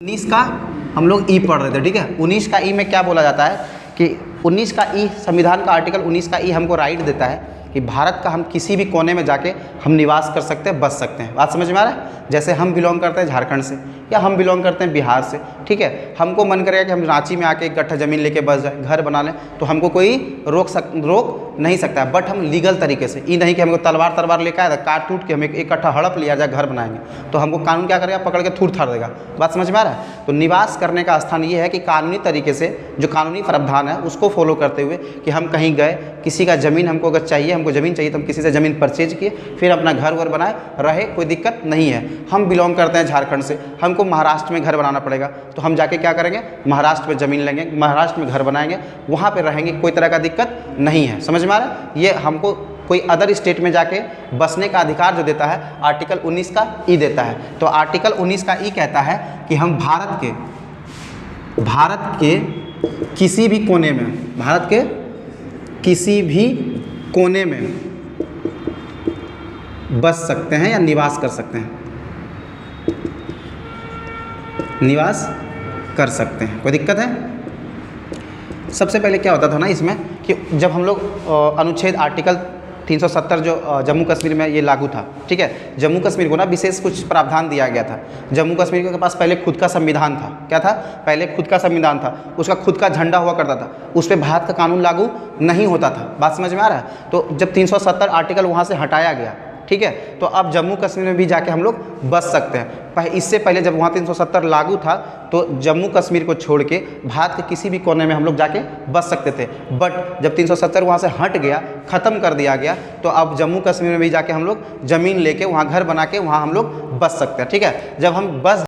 19 का हम लोग ई पढ़ रहे थे, ठीक है। 19 का ई में क्या बोला जाता है कि 19 का ई, संविधान का आर्टिकल 19 का ई हमको राइट देता है कि भारत का हम किसी भी कोने में जाके हम निवास कर सकते हैं, बस सकते हैं। बात समझ में आ रहा है? जैसे हम बिलोंग करते हैं झारखंड से या हम बिलोंग करते हैं बिहार से, ठीक है। हमको मन करेगा कि हम रांची में आके एक गट्ठा ज़मीन लेके बस जाए, घर बना लें, तो हमको कोई रोक नहीं सकता है। बट हम लीगल तरीके से, ये नहीं कि हमको तलवार लेकर आया, काट टूट के हम एक कट्ठा हड़प लिया जाए घर बनाएंगे, तो हमको कानून क्या करेगा, पकड़ के थूर थाड़ देगा। बात समझ में आ रहा है? तो निवास करने का स्थान ये है कि कानूनी तरीके से जो कानूनी प्रावधान है उसको फॉलो करते हुए कि हम कहीं गए, किसी का ज़मीन हमको अगर चाहिए, हमको ज़मीन चाहिए तो हम किसी से ज़मीन परचेज किए, फिर अपना घर वर बनाए, रहे, कोई दिक्कत नहीं है। हम बिलोंग करते हैं झारखंड से, हमको महाराष्ट्र में घर बनाना पड़ेगा, तो हम जाके क्या करेंगे, महाराष्ट्र में ज़मीन लेंगे, महाराष्ट्र में घर बनाएंगे, वहाँ पे रहेंगे, कोई तरह का दिक्कत नहीं है। समझ में आ रहा है? ये हमको कोई अदर स्टेट में जाके बसने का अधिकार जो देता है आर्टिकल 19 का ई देता है। तो आर्टिकल 19 का ई कहता है कि हम भारत के किसी भी कोने में, भारत के किसी भी कोने में बस सकते हैं या निवास कर सकते हैं, निवास कर सकते हैं। कोई दिक्कत है? सबसे पहले क्या होता था ना इसमें कि जब हम लोग अनुच्छेद आर्टिकल 370 जो जम्मू कश्मीर में ये लागू था, ठीक है। जम्मू कश्मीर को ना विशेष कुछ प्रावधान दिया गया था। जम्मू कश्मीर के पास पहले खुद का संविधान था। क्या था? पहले खुद का संविधान था, उसका खुद का झंडा हुआ करता था, उस पर भारत का कानून लागू नहीं होता था। बात समझ में आ रहा है? तो जब 370 आर्टिकल वहाँ से हटाया गया, ठीक है, तो अब जम्मू कश्मीर में भी जाके हम लोग बस सकते हैं। इससे पहले जब वहाँ 370 लागू था तो जम्मू कश्मीर को छोड़ के भारत के किसी भी कोने में हम लोग जाके बस सकते थे। बट जब 370 वहाँ से हट गया, ख़त्म कर दिया गया, तो अब जम्मू कश्मीर में भी जाके हम लोग ज़मीन लेके वहाँ घर बना के वहाँ हम लोग बस सकते हैं, ठीक है। जब हम बस